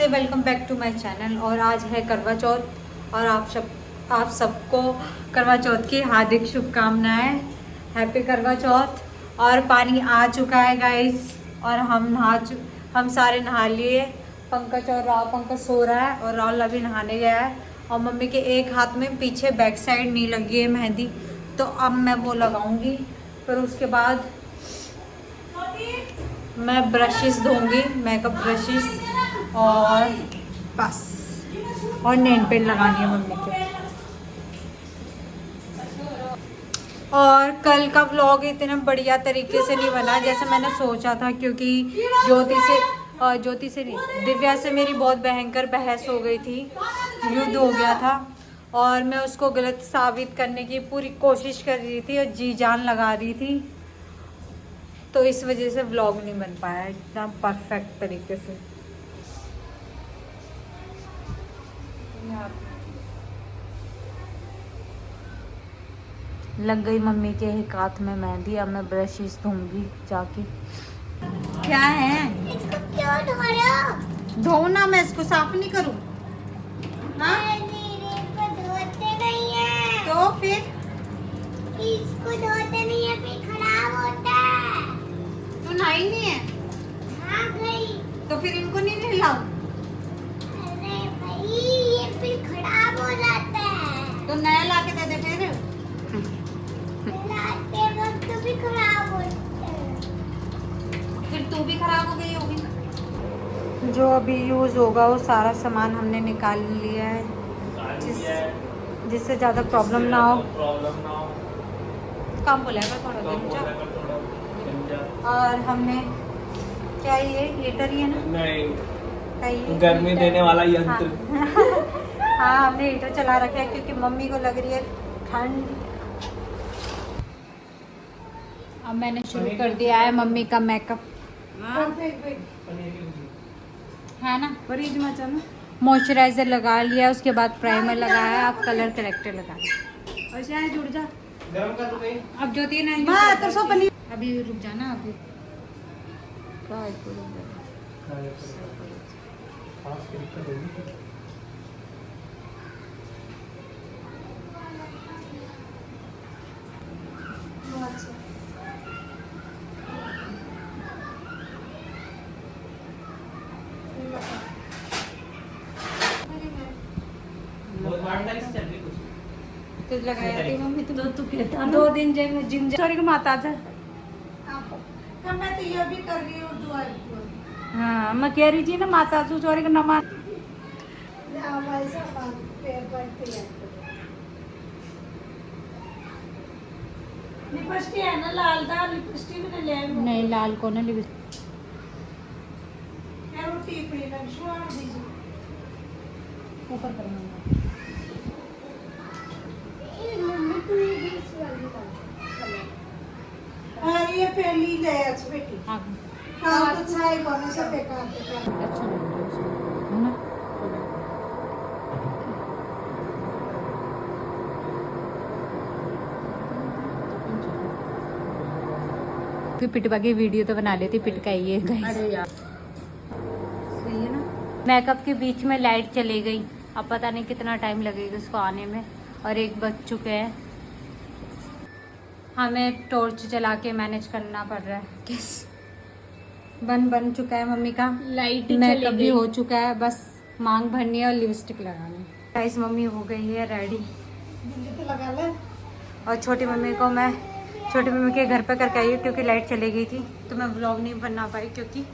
Welcome back to my channel. और आज है करवा चौथ और आप सबको करवा चौथ की हार्दिक शुभकामनाएं। हैप्पी करवा चौथ। और पानी आ चुका है गाइस और हम सारे नहा लिए। पंकज सो रहा है और राहुल अभी नहाने गया है। और मम्मी के एक हाथ में पीछे बैक साइड नहीं लगी है मेहंदी, तो अब मैं वो लगाऊंगी। फिर उसके बाद मैं ब्रशेस धोंगी, मेकअप ब्रशेस, और बस। और नेल पेंट लगानी है मम्मी के। और कल का व्लॉग इतना बढ़िया तरीके से नहीं बना जैसे मैंने सोचा था, क्योंकि ज्योति से नहीं, दिव्या से मेरी बहुत भयंकर बहस हो गई थी, युद्ध हो गया था। और मैं उसको गलत साबित करने की पूरी कोशिश कर रही थी और जी जान लगा रही थी, तो इस वजह से व्लॉग नहीं बन पाया इतना परफेक्ट तरीके से। लग गई मम्मी के एक हाथ में मेहंदी। अब मैं ब्रशेस धोऊंगी जाके। क्या है? इसको क्यों धो रहे हो? धो ना, मैं इसको साफ नहीं करूं? हाँ? इसको धोते नहीं है। तो फिर इसको धोते नहीं है, फिर खराब होता है। तू नहाई नहीं है? हाँ गई। तो फिर इनको नहीं नहलाऊं? अरे भाई, ये फिर खराब हो जाता है। तो नया ला के दे दे फिर। लाते वक्त भी खराब होता है। फिर तू भी खराब हो गई होगी। जो अभी यूज होगा वो सारा सामान हमने निकाल लिया है, जिससे ज्यादा प्रॉब्लम ना हो। काम बोलेगा थोड़ा दिन। और हमने क्या, ये हीटर ही है ना? नहीं, गर्मी देने वाला यंत्र। हाँ हमने हीटर चला रखा है क्योंकि मम्मी को लग रही है ठंड। अब मैंने शुरू कर दिया है मम्मी का मेकअप, है ना? मॉइस्चराइजर लगा लिया, उसके बाद प्राइमर लगाया, अब कलर करेक्टर लगाया। जुड़ जा गरम कर दो। अब ज्योति ने अभी रुक जाना। अभी तो लगाया थी मम्मी, तो तू कहता 2 दिन जिम सॉरी को माता जा। मैं तो ये भी कर रही हूँ दुआ। हाँ मैं कह रही थी ना माता तू सॉरी का नमा। लिपस्टिक है ना, लाल दाल लिपस्टिक भी ले आई हूँ। नहीं लाल को ना लिपस्टिक। मैं वो टिप्पणी लग शुआ दीजिए। ऊपर कर मम्मी तू ये भी इस वाली डाल। हाँ ये पहली ले अच्छी बेटी। हाँ हाँ तो छाई बने से बेकार बेकार। अच्छा लग रहा है उसको, है ना? फिर पिटवा की वीडियो तो बना लेती, पिट का ही है गाइस। सही है ना? मेकअप के बीच में लाइट चली गई, अब पता नहीं कितना टाइम लगेगा उसको आने में, और 1 बज चुके हैं। हमें टॉर्च जला के मैनेज करना पड़ रहा है। किस बन चुका है मम्मी का लाइट मेकअप भी हो चुका है, बस मांग भरनी है और लिपस्टिक लगानी है। गाइस मम्मी हो गई है रेडी। तो लगा ले। और छोटी मम्मी के घर पे करके आई हूँ क्योंकि लाइट चली गई थी, तो मैं व्लॉग नहीं बना पाई क्योंकि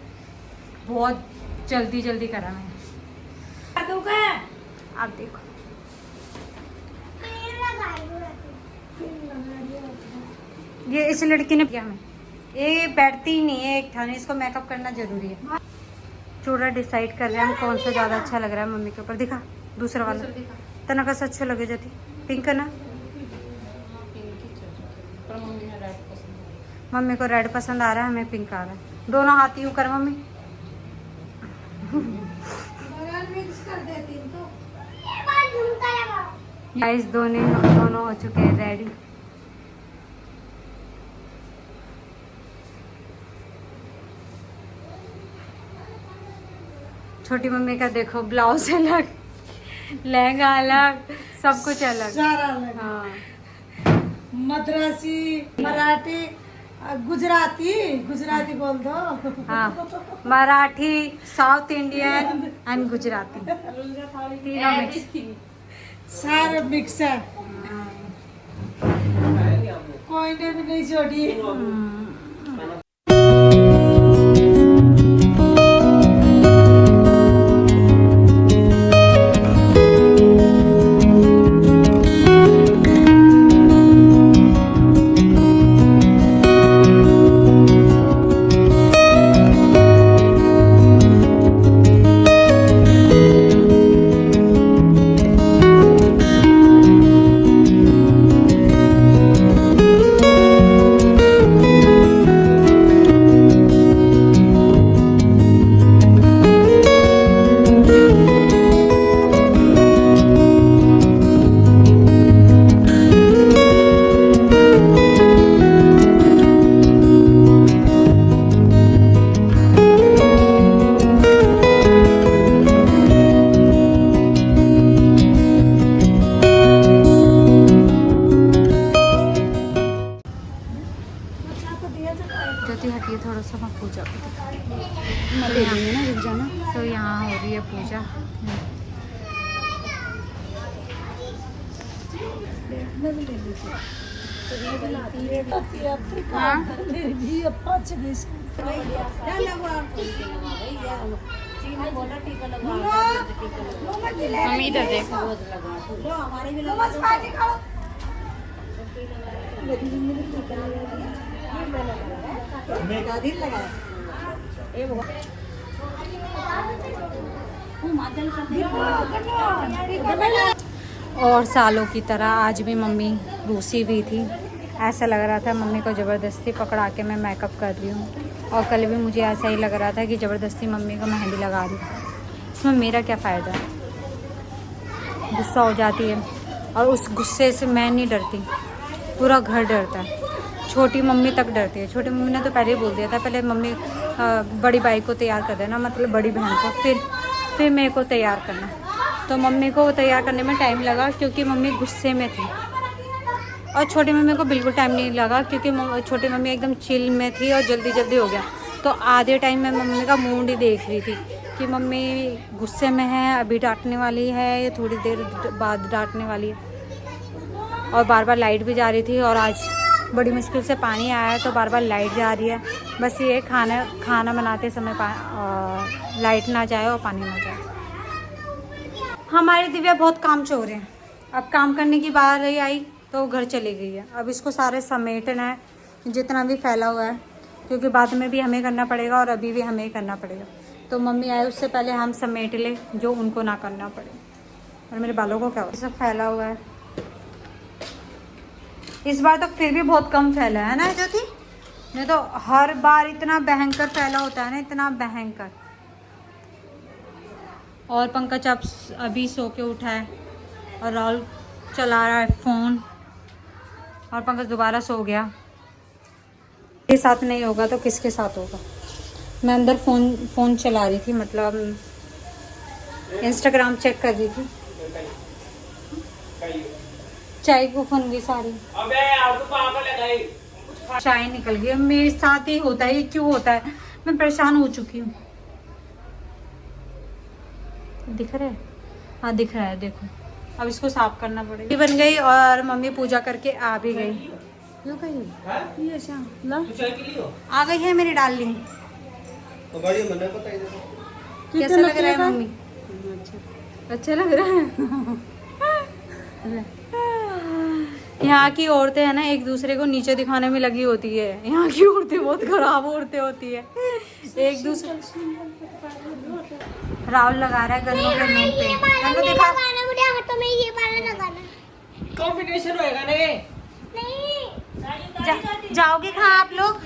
बहुत जल्दी करा मैंने। आप देखो ये इस लड़की ने किया, मैं ये बैठती ही नहीं है एक थाने, इसको मेकअप करना जरूरी है। चूड़ा डिसाइड कर रहे हैं हम कौन सा ज़्यादा अच्छा लग रहा है मम्मी के ऊपर। दिखा दूसरा वाला तना कैसा अच्छा लगे जाती। पिंक है ना? मम्मी को रेड पसंद आ रहा है, हमें पिंक आ रहा है। दोनों हाथ यूं कर मम्मी। मिक्स कर देती तो। गाइस दोनों हो चुके हैं रेडी। छोटी मम्मी का देखो ब्लाउज अलग, लहंगा अलग, सब कुछ अलग। सारा अलग। हाँ मद्रासी, मराठी, गुजराती बोल दो। हाँ, Marathi, south Indian and Gujarati, तीनों मिक्स। सारे मिक्स है, कोई ने भी नहीं छोड़ी। ज्योति हटिए थोड़ा सा, मैं पूजा को तो यहाँ हो रही है पूजा। हाँ? मम्मी इधर देखो। और सालों की तरह आज भी मम्मी रूसी हुई थी। ऐसा लग रहा था मम्मी को ज़बरदस्ती पकड़ा के मैं मेकअप कर रही हूँ, और कल भी मुझे ऐसा ही लग रहा था कि ज़बरदस्ती मम्मी को मेहंदी लगा रही हूँ। इसमें मेरा क्या फ़ायदा? गुस्सा हो जाती है, और उस गुस्से से मैं नहीं डरती, पूरा घर डरता है। छोटी मम्मी तक डरती है। छोटी मम्मी ने तो पहले ही बोल दिया था, पहले मम्मी बड़ी भाई को तैयार कर देना, मतलब बड़ी बहन को, फिर मेरे को तैयार करना। तो मम्मी को तैयार करने में टाइम लगा क्योंकि मम्मी गुस्से में थी, और छोटी मम्मी को बिल्कुल टाइम नहीं लगा क्योंकि छोटी मम्मी एकदम चिल में थी और जल्दी जल्दी हो गया। तो आधे टाइम में मम्मी का मूड ही देख रही थी कि मम्मी गुस्से में है, अभी डांटने वाली है या थोड़ी देर बाद डांटने वाली है। और बार बार लाइट भी जा रही थी, और आज बड़ी मुश्किल से पानी आया है तो बार बार लाइट जा रही है। बस ये खाना बनाते समय लाइट ना जाए और पानी ना जाए। हमारी दिव्या बहुत कामचोर है। अब काम करने की बारी आई तो घर चली गई है। अब इसको सारे समेटना है, जितना भी फैला हुआ है, क्योंकि बाद में भी हमें करना पड़ेगा और अभी भी हमें ही करना पड़ेगा। तो मम्मी आए उससे पहले हम समेट ले, जो उनको ना करना पड़े। और मेरे बालों को क्या हो, सब फैला हुआ है। इस बार तो फिर भी बहुत कम फैला है ना ज्योति, नहीं तो हर बार इतना भयंकर फैला होता है ना, इतना भयंकर। और पंकज अब अभी सो के उठा है, और राहुल चला रहा है फ़ोन, और पंकज दोबारा सो गया। के साथ नहीं होगा तो किसके साथ होगा? मैं अंदर फ़ोन चला रही थी, मतलब इंस्टाग्राम चेक कर रही थी। चाय को फन गई सारी। अबे यार तू पागल है गई, चाय निकल गई। मेरे साथ ही होता है, ये क्यों होता है? मैं परेशान हो चुकी हूँ। दिख रहा है? हाँ दिख रहा है, देखो। अब इसको साफ करना पड़ेगा। बन गई और मम्मी पूजा करके आ भी गई। लो कहीं ये शाम ला तू चाय पी लियो। आ गई है मेरी डार्लिंग। तो बड़ी मन्नत बताई दे। कैसा लग रहा है मम्मी? अच्छा लग रहा है। यहाँ की औरतें है ना, एक दूसरे को नीचे दिखाने में लगी होती है। यहाँ की औरतें बहुत खराब औरतें होती है, एक दूसरे। राहुल लगा रहा है गन्नों के मुंह पे। गन्नों दिखा। मुझे हाथों में ये वाला लगाना। कॉम्बिनेशन होएगा नहीं? जाओगे कहाँ आप लोग?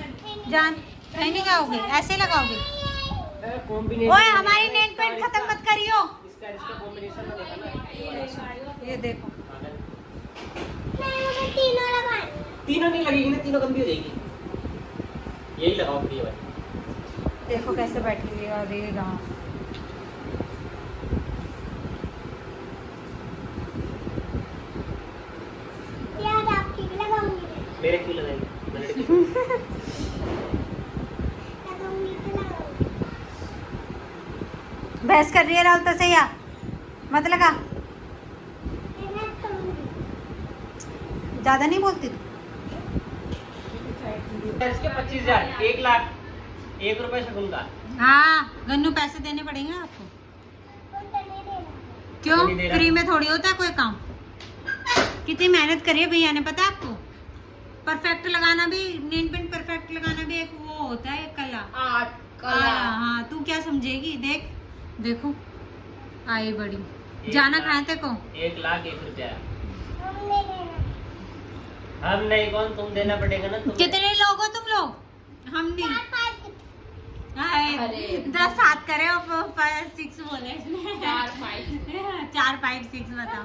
जान कहीं नहीं जाओगे, ऐसे लगाओगे। ओए हमारी नेट पेंट खत्म मत करियो। इसका कॉम्बिनेशन होएगा ना, ये देखो, तीनों नहीं लगेगी ना, तीनों गंदी हो जाएगी। यही लगाओ फिर ये वाली। देखो कैसे बैठी हुई है। और ये रहा मेरे क्यों लगाएंगे? बहस कर रही है राहुल तो सही है, मत लगा, ज्यादा नहीं बोलती तू। इसके 25,000, 1,00,000, 1 रुपए शगुन का। हाँ गन्नू पैसे देने पड़ेंगे आपको। क्यों? नहीं दे रहा। फ्री में थोड़ी होता है कोई काम। कितनी मेहनत करी है भैया ने, पता है आपको? परफेक्ट लगाना भी, नेल पेंट परफेक्ट लगाना भी एक वो होता है, एक कला। हाँ तू क्या समझेगी? देख देखो आई बड़ी जाना खाए थे को 1,01,000 रुपया। हम नहीं, कौन तुम देना पड़ेगा ना तुम। कितने लोग हो तुम लोग? हम नहीं। 10 7 करे और 5 6 बोले इसने। 4 5 6 बताओ।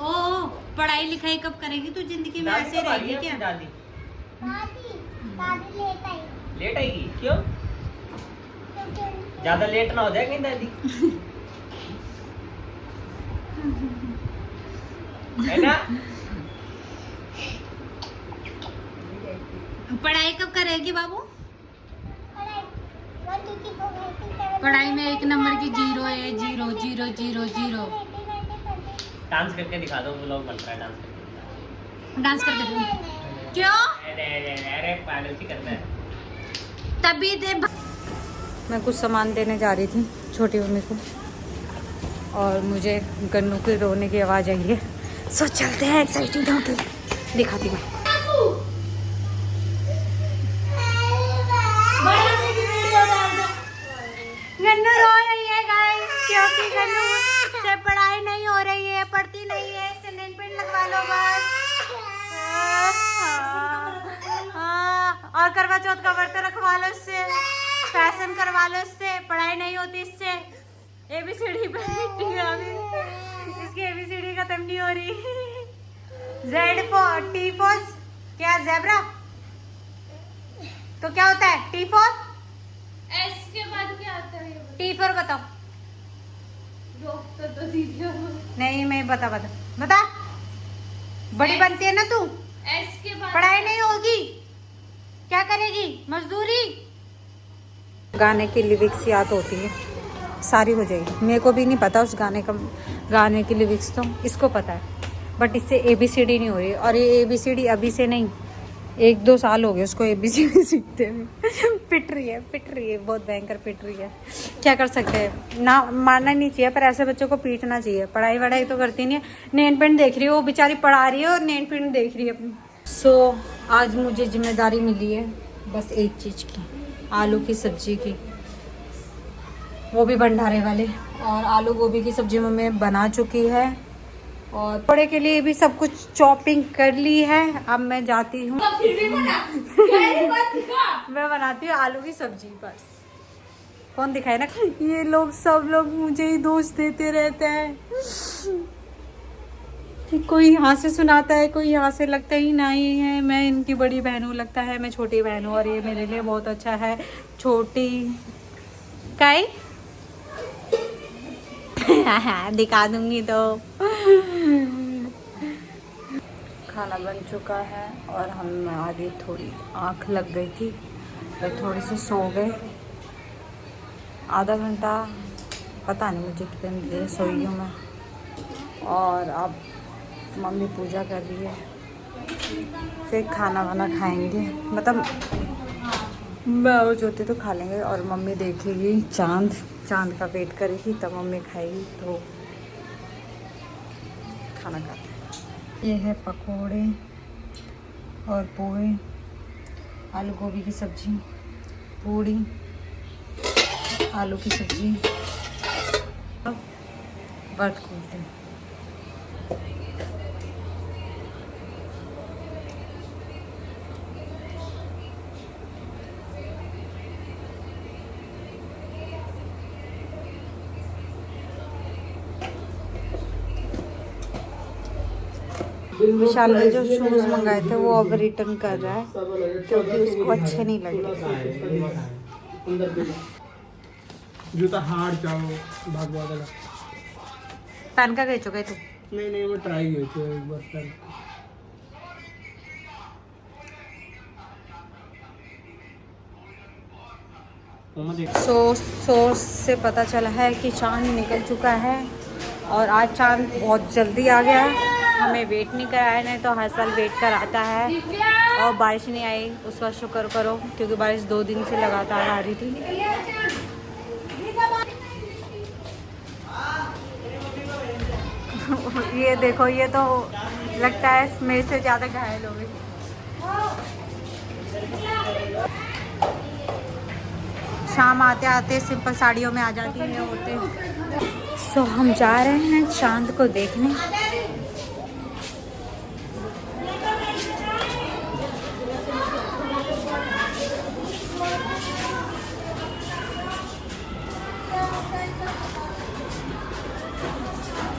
ओ पढ़ाई लिखाई कब करेगी तू? जिंदगी में ऐसे रहेगी क्या? दादी लेट आएगी क्यों? ज्यादा लेट ना हो जाए कहीं दादी, है ना? पढ़ाई कब करेगी बाबू? पढ़ाई में 1 नंबर की 0 है, 0 0 0 0। डांस करके दिखा दो, व्लॉग बन रहा है, डांस करके। डांस करके दो। क्यों? अरे पागल सी करता है। तभी दे। मैं कुछ सामान देने जा रही थी छोटी मम्मी को, और मुझे गन्नू के रोने की आवाज़ आई है। सो चलते हैं, एक्साइटेड होके दिखाती हूँ। गन्नू रो रही है गाइस, क्योंकि गन्नू से पढ़ाई नहीं हो रही है, पढ़ती नहीं है। इससे नेल पेंट लगवा लो बस। हाँ, और करवा चौथ का व्रत रखवा लो इससे, फैशन करवा लो इससे, पढ़ाई नहीं होती इससे। ABCD पे इसकी ABCD खत्म नहीं हो रही। Z for T for क्या? ज़ेब्रा। तो क्या होता है? T for एस के बाद क्या आता है? T for बताओ। डॉक्टर तो दीदी नहीं मैं बता बड़ी बनती है ना तू, एस के बाद पढ़ाई नहीं होगी क्या करेगी? मजदूरी। गाने की लिरिक्स याद होती है, सारी हो जाएगी। मेरे को भी नहीं पता उस गाने की लिरिक्स, तो इसको पता है, बट इससे ABCD नहीं हो रही। और ये ABCD अभी से नहीं, 1-2 साल हो गए उसको ABCD सीखते हुए। पिट रही है, बहुत भयंकर पिट रही है। क्या कर सकते हैं, ना मारना नहीं चाहिए, पर ऐसे बच्चों को पीटना चाहिए। पढ़ाई वढ़ाई तो करती नहीं है, नेल पेंट देख रही है, वो बेचारी पढ़ा रही है और नेल पेंट देख रही है अपनी। सो आज मुझे जिम्मेदारी मिली है बस एक चीज़ की, आलू की सब्जी की, वो भी भंडारे वाले। और आलू गोभी की सब्जी मम्मी बना चुकी है, और थोड़े के लिए भी सब कुछ चॉपिंग कर ली है। अब मैं जाती हूँ, मैं बनाती हूँ आलू की सब्जी। बस कौन दिखाए ना, ये लोग सब लोग मुझे ही दोष देते रहते हैं। कोई यहाँ से सुनाता है, कोई यहाँ से, लगता ही नहीं है मैं इनकी बड़ी बहन हूँ, लगता है मैं छोटी बहन हूँ, और ये मेरे लिए बहुत अच्छा है। छोटी काई दिखा दूंगी तो। खाना बन चुका है और हम आगे थोड़ी आँख लग गई थी तो थोड़ी सी सो गए। आधा घंटा पता नहीं मुझे कितनी देर सोई हूँ मैं। और अब मम्मी पूजा कर रही है, फिर खाना वाना खाएंगे, मतलब मैं और ज्योति तो खा लेंगे, और मम्मी देखेगी चांद का वेट करेगी, तब मम्मी खाएगी, तो खाना खाते हैं। ये है पकोड़े और पोहे, आलू गोभी की सब्जी, पूड़ी, आलू की सब्जी। व्रत खोलते हैं। विशाल ने जो शूज़ मंगाए थे वो अब रिटर्न कर रहा है, क्योंकि उसको अच्छे नहीं लग रहे। जूता हार्ड जाओ भागवा देगा। पहन का गए चुके तू? नहीं मैं ट्राई की थी एक बार पहन। सोर्स से पता चला है कि चांद निकल चुका है और आज चांद बहुत जल्दी आ गया है। हमें वेट नहीं कराया, नहीं तो हर साल वेट कराता है। और बारिश नहीं आई, उसका शुक्र करो, क्योंकि बारिश 2 दिन से लगातार आ रही थी। ये देखो, ये तो लगता है मेरे से ज़्यादा घायल हो गई। शाम आते आते सिंपल साड़ियों में आ जाती है होते। सो हम जा रहे हैं चांद को देखने।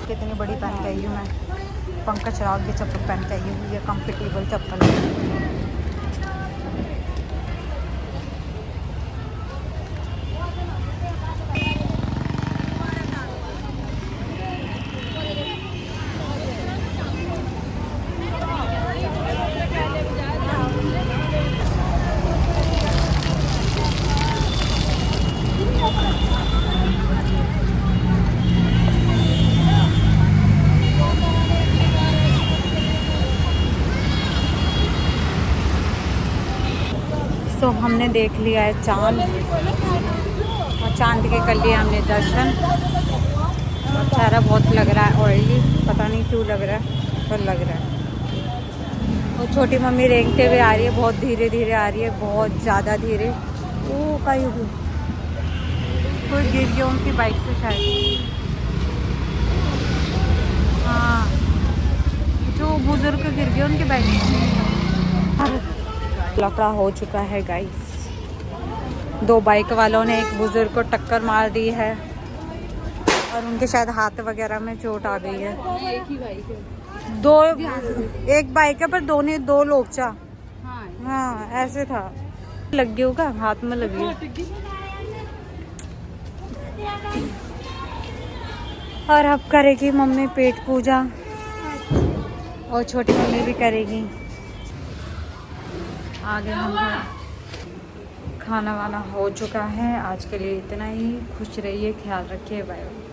कितनी बड़ी पहन के आई हूँ मैं, पंकज राव की चप्पल पहन के आई हूँ, ये कंफर्टेबल चप्पल है। तो हमने देख लिया है चांद, और चांद के कर लिए हमने दर्शन। और चेहरा बहुत लग रहा है ऑयली, पता नहीं क्यों लग रहा है, पर लग रहा है। और छोटी मम्मी रेंगते हुए आ रही है, बहुत धीरे धीरे आ रही है, बहुत ज़्यादा धीरे। ओ कहीं कोई गिर गया उनकी बाइक से शायद। हाँ, जो बुजुर्ग गिर गया उनकी बाइक से। लफड़ा हो चुका है गाइस, 2 बाइक वालों ने एक बुजुर्ग को टक्कर मार दी है और उनके शायद हाथ वगैरह में चोट आ गई है। एक ही बाइक है, 2 एक बाइक है पर 2 लोग चा। हाँ ऐसे था, लग गया होगा, हाथ में लगी। और अब करेगी मम्मी पेट पूजा, और छोटी मम्मी भी करेगी। आगे हम खाना वाना हो चुका है। आज के लिए इतना ही। खुश रहिए, ख्याल रखिए, बाय बाय।